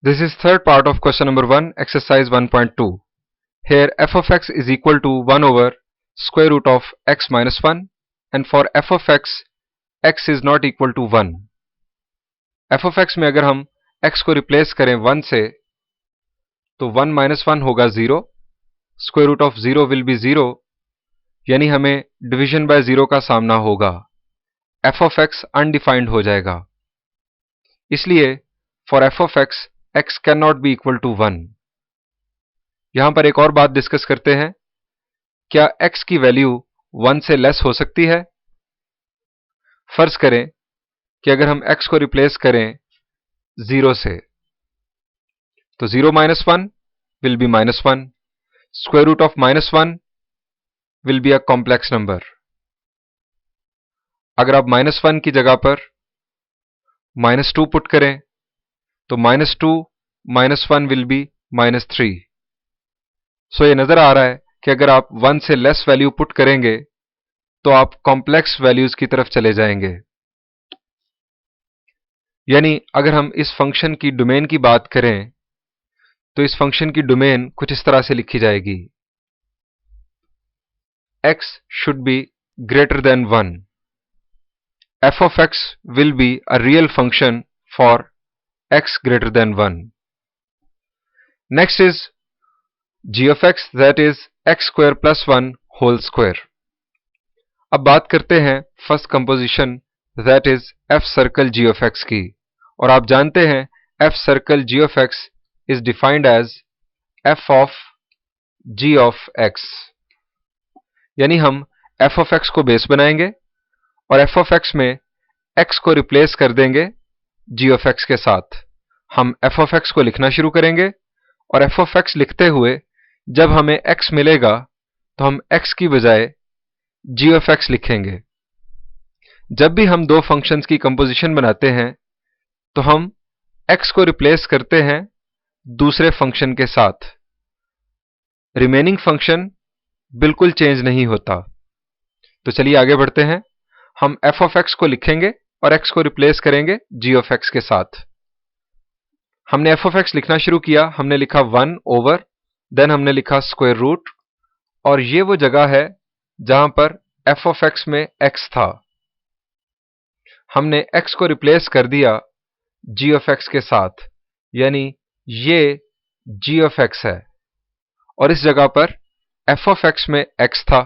This is third part of question number 1, exercise 1.2. Here f of x is equal to 1 over square root of x minus 1, and for f of x is not equal to 1. f of x में अगर हम x को replace करें 1 से तो 1 minus 1 होगा 0, square root of 0 will be 0, यानी हमें डिविजन बाय 0 का सामना होगा. f of x अनडिफाइंड हो जाएगा. इसलिए for f of x cannot be equal to 1. यहां पर एक और बात डिस्कस करते हैं. क्या x की वैल्यू 1 से लेस हो सकती है? फर्ज करें कि अगर हम x को रिप्लेस करें 0 से तो 0 minus 1 will be minus 1. Square root of minus 1 will be a complex number. अगर आप minus 1 की जगह पर minus 2 पुट करें तो minus 2 minus 1 will be minus 3. सो ये नजर आ रहा है कि अगर आप 1 से लेस वैल्यू पुट करेंगे तो आप कॉम्प्लेक्स वैल्यूज की तरफ चले जाएंगे. यानी अगर हम इस फंक्शन की डोमेन की बात करें तो इस फंक्शन की डोमेन कुछ इस तरह से लिखी जाएगी. x should be greater than 1. f of x will be a real function for x greater than 1. Next is g of x, that is x square plus 1 whole square. अब बात करते हैं first composition, that is f circle g of x की. और आप जानते हैं f circle g of x is defined as f of g of x. यानी हम f of x को बेस बनाएंगे और f of x में x को रिप्लेस कर देंगे g of x के साथ. हम f of x को लिखना शुरू करेंगे और f of x लिखते हुए जब हमें x मिलेगा तो हम x की बजाय g of x लिखेंगे. जब भी हम दो फंक्शंस की कंपोजिशन बनाते हैं तो हम x को रिप्लेस करते हैं दूसरे फंक्शन के साथ. रिमेनिंग फंक्शन बिल्कुल चेंज नहीं होता. तो चलिए आगे बढ़ते हैं. हम f of x को लिखेंगे और x को रिप्लेस करेंगे g of x के साथ. हमने f of x लिखना शुरू किया. हमने लिखा 1 ओवर, देन हमने लिखा स्क्वायर रूट, और ये वो जगह है जहां पर f of x में x था. हमने x को रिप्लेस कर दिया g of x के साथ, यानी ये g of x है और इस जगह पर f of x में x था.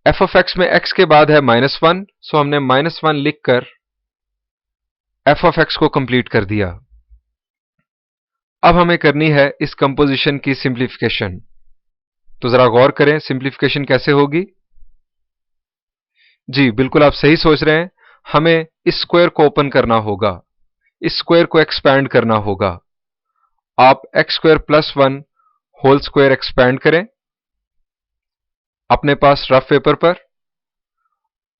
f of x में x के बाद है -1, सो हमने -1 लिखकर f of x को कंप्लीट कर दिया. अब हमें करनी है इस कंपोजिशन की सिंप्लीफिकेशन. तो जरा गौर करें सिंप्लीफिकेशन कैसे होगी. जी बिल्कुल आप सही सोच रहे हैं. हमें इस स्क्वायर को ओपन करना होगा, इस स्क्वायर को एक्सपैंड करना होगा. आप x square plus 1 whole square expand करें अपने पास रफ पेपर पर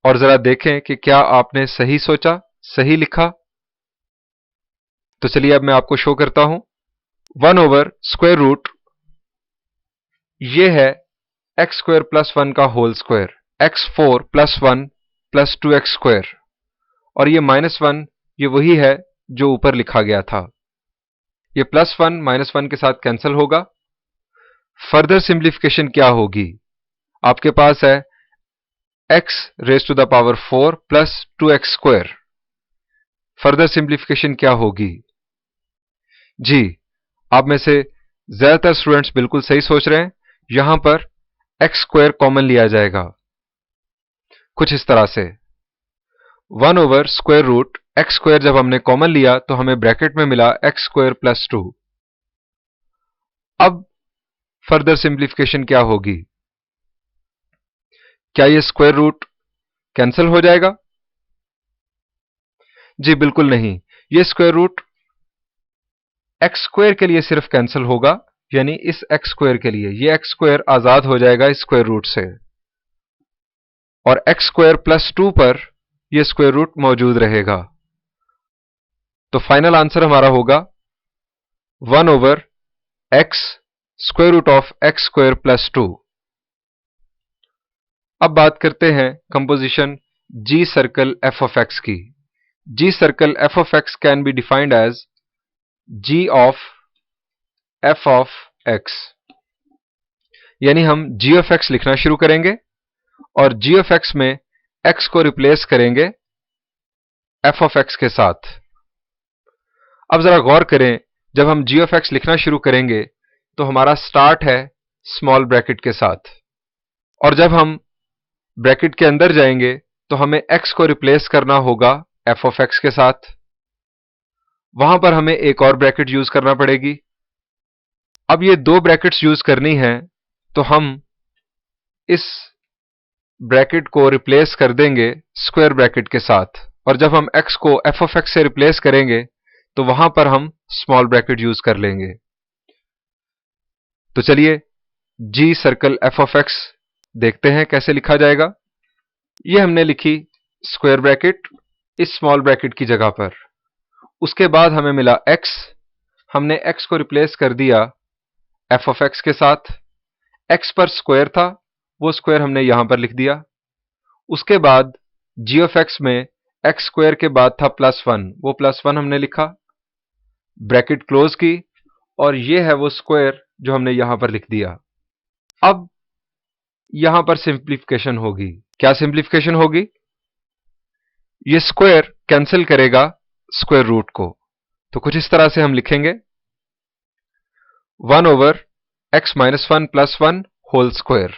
और जरा देखें कि क्या आपने सही सोचा, सही लिखा. तो चलिए अब मैं आपको शो करता हूं. 1 ओवर स्क्वायर रूट ये है x स्क्वायर प्लस 1 का whole square, x4 plus 1 plus 2x square, और ये -1 ये वही है जो ऊपर लिखा गया था. ये +1 -1 के साथ कैंसिल होगा. फर्दर सिंप्लीफिकेशन क्या होगी. आपके पास है x raise to the power 4 plus 2x square. Further simplification क्या होगी. जी आप में से ज्यादातर स्टूडेंट्स बिल्कुल सही सोच रहे हैं. यहां पर x स्क्वायर कॉमन लिया जाएगा कुछ इस तरह से. 1 over square root x square जब हमने कॉमन लिया तो हमें ब्रैकेट में मिला x स्क्वायर प्लस 2. अब फर्दर सिंप्लीफिकेशन क्या होगी. क्या ये स्क्वायर रूट कैंसिल हो जाएगा. जी बिल्कुल नहीं. ये स्क्वायर रूट x स्क्वायर के लिए सिर्फ कैंसिल होगा, यानी इस x स्क्वायर के लिए ये x स्क्वायर आजाद हो जाएगा इस स्क्वायर रूट से, और x स्क्वायर प्लस 2 पर यह स्क्वायर रूट मौजूद रहेगा. तो फाइनल आंसर हमारा होगा 1 over x square root of x square plus 2. अब बात करते हैं composition G circle f of x की. G circle f of x can be defined as g of f of x, यानी हम g ऑफ x लिखना शुरू करेंगे और g ऑफ x में x को रिप्लेस करेंगे f ऑफ x के साथ। अब जरा गौर करें, जब हम g ऑफ x लिखना शुरू करेंगे तो हमारा स्टार्ट है स्मॉल ब्रैकेट के साथ, और जब हम ब्रैकेट के अंदर जाएंगे तो हमें x को रिप्लेस करना होगा f ऑफ x के साथ। वहां पर हमें एक और ब्रैकेट यूज करना पड़ेगी। अब ये दो ब्रैकेट्स यूज करनी है तो हम इस ब्रैकेट को रिप्लेस कर देंगे स्क्वायर ब्रैकेट के साथ, और जब हम x को f ऑफ x से रिप्लेस करेंगे तो वहां पर हम स्मॉल ब्रैकेट यूज कर लेंगे। तो चलिए g circle f of x देखते हैं कैसे लिखा जाएगा। ये हमने लिखी स्क्वायर ब्रैकेट इस स्मॉल ब्रैकेट की जगह पर। उसके बाद हमें मिला x, हमने x को रिप्लेस कर दिया f ऑफ x के साथ। x पर स्क्वायर था, वो स्क्वायर हमने यहां पर लिख दिया। उसके बाद g ऑफ x में x स्क्वायर के बाद था +1, वो +1 हमने लिखा, ब्रैकेट क्लोज की, और ये है वो स्क्वायर जो हमने यहां पर लिख दिया। अब यहां पर सिंप्लीफिकेशन होगी। क्या सिंप्लीफिकेशन होगी? ये स्क्वायर कैंसिल करेगा स्क्वायर रूट को, तो कुछ इस तरह से हम लिखेंगे 1 over x minus 1 plus 1 whole square.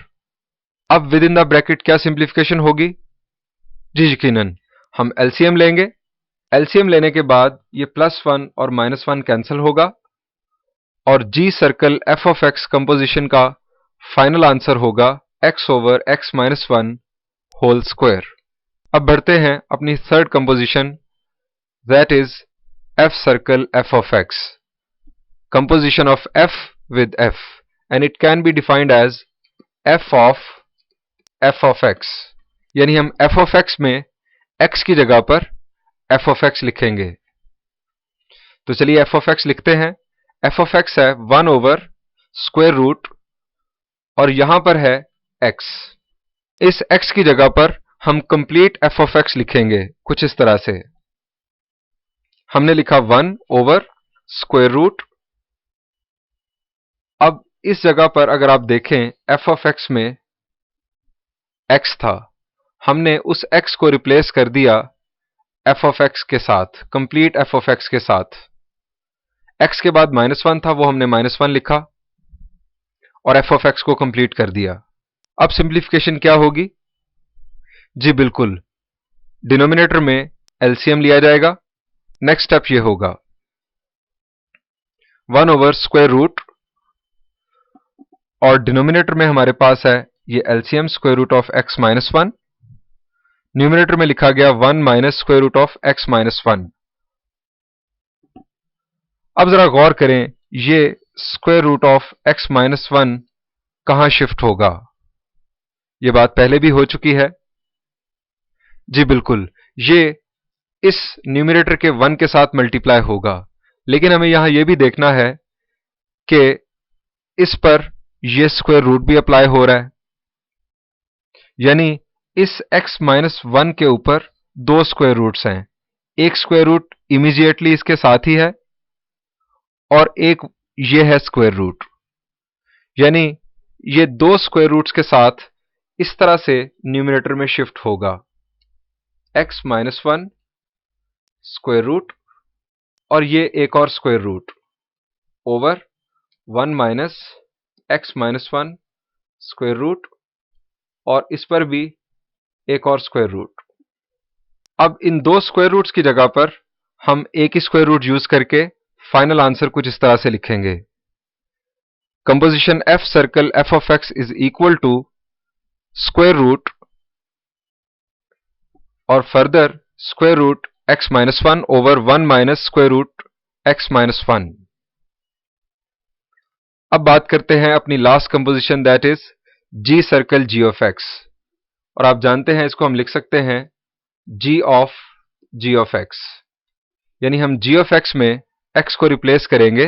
अब विद इन द ब्रैकेट क्या सिंप्लीफिकेशन होगी? जी यकीनन हम एलसीएम लेंगे। एलसीएम लेने के बाद ये +1 और -1 कैंसिल होगा, और G circle f of x composition का फाइनल आंसर होगा x over x minus 1 whole square. अब बढ़ते हैं अपनी third composition, that is f circle f of x, composition of f with f, and it can be defined as f of x, यानी हम f of x में x की जगह पर f of x लिखेंगे। तो चलिए f of x लिखते हैं। f of x है 1 ओवर स्क्वायर रूट, और यहां पर है x। इस x की जगह पर हम कंप्लीट f of x लिखेंगे कुछ इस तरह से। हमने लिखा 1 ओवर स्क्वायर रूट। अब इस जगह पर अगर आप देखें f of x में x था, हमने उस x को रिप्लेस कर दिया f of x के साथ, कंप्लीट f of x के साथ। x के बाद -1 था, वो हमने -1 लिखा और f of x को कंप्लीट कर दिया। अब सिंप्लीफिकेशन क्या होगी? जी बिल्कुल, डिनोमिनेटर में एलसीएम लिया जाएगा। नेक्स्ट स्टेप ये होगा 1 ओवर स्क्वायर रूट, और डिनोमिनेटर में हमारे पास है ये LCM square root of x minus 1। Numerator में लिखा गया 1 minus square root of x minus 1। अब जरा गौर करें, ये square root of x minus 1 कहां शिफ्ट होगा? ये बात पहले भी हो चुकी है। जी बिल्कुल, ये इस न्यूमिनेटर के 1 के साथ मल्टीप्लाई होगा, लेकिन हमें यहां यह भी देखना है कि इस पर ये स्क्वायर रूट भी अप्लाई हो रहा है, यानी इस x माइनस 1 के ऊपर दो स्क्वायर रूट्स हैं। एक स्क्वायर रूट इमीडिएटली इसके साथ ही है, और एक ये है स्क्वायर रूट, यानी ये दो स्क्वायर रूट्स के साथ इस तरह से न्यूमिनेटर में शिफ्ट होगा x माइनस 1 स्क्वायर रूट, और ये एक और square root over 1 minus x minus 1 square root, और इस पर भी एक और स्क्वायर रूट। अब इन दो स्क्वायर रूट्स की जगह पर हम एक ही स्क्वायर रूट यूज करके फाइनल आंसर कुछ इस तरह से लिखेंगे। Composition f circle f of x is equal to square root और further square root x minus 1 over 1 minus square root x minus 1। अब बात करते हैं अपनी last composition, that is g circle g of x, और आप जानते हैं इसको हम लिख सकते हैं g ऑफ x, यानी हम g ऑफ x में x को रिप्लेस करेंगे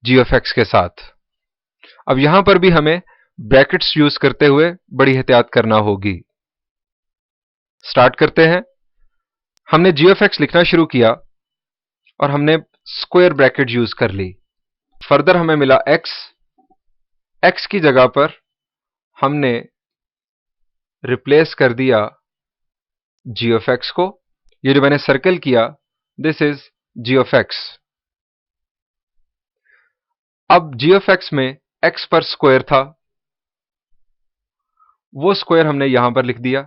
g ऑफ x के साथ। अब यहां पर भी हमें ब्रैकेट्स यूज करते हुए बड़ी एहतियात करना होगी। स्टार्ट करते हैं। हमने g ऑफ x लिखना शुरू किया और हमने स्क्वायर ब्रैकेट यूज कर ली। फर्दर हमें मिला x की जगह पर हमने रिप्लेस कर दिया g ऑफ x को। ये जो मैंने सर्कल किया, this is g of x। अब g ऑफ x में x पर स्क्वायर था, वो स्क्वायर हमने यहां पर लिख दिया।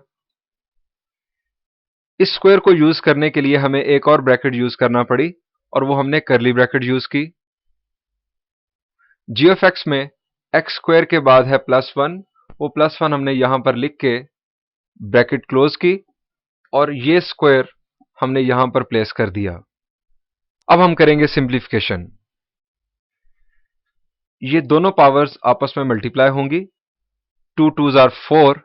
इस स्क्वायर को यूज करने के लिए हमें एक और ब्रैकेट यूज करना पड़ी और वो हमने कर्ली ब्रैकेट यूज की। g ऑफ x में x स्क्वायर के बाद है +1, वो +1 हमने यहां पर लिख के ब्रैकेट क्लोज की और ये स्क्वायर हमने यहां पर प्लेस कर दिया। अब हम करेंगे सिंप्लीफिकेशन। ये दोनों पावर्स आपस में मल्टीप्लाई होंगी, 2 2s are 4।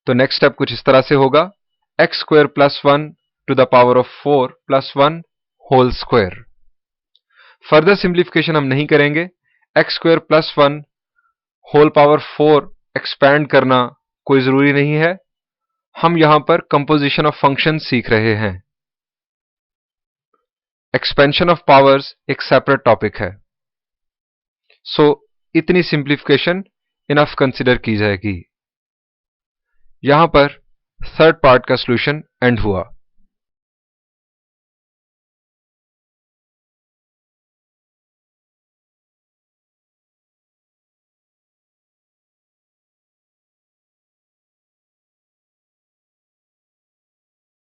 तो नेक्स्ट स्टेप कुछ इस तरह से होगा, x square +1 to the power of 4 +1 whole square. Further simplification हम नहीं करेंगे, x square +1 whole power 4 expand करना कोई जरूरी नहीं है। हम यहां पर कंपोजिशन ऑफ फंक्शन सीख रहे हैं। एक्सपेंशन ऑफ पावर्स एक सेपरेट टॉपिक है। सो इतनी सिंप्लीफिकेशन इनफ कंसिडर की जाएगी। यहां पर थर्ड पार्ट का सॉल्यूशन एंड हुआ।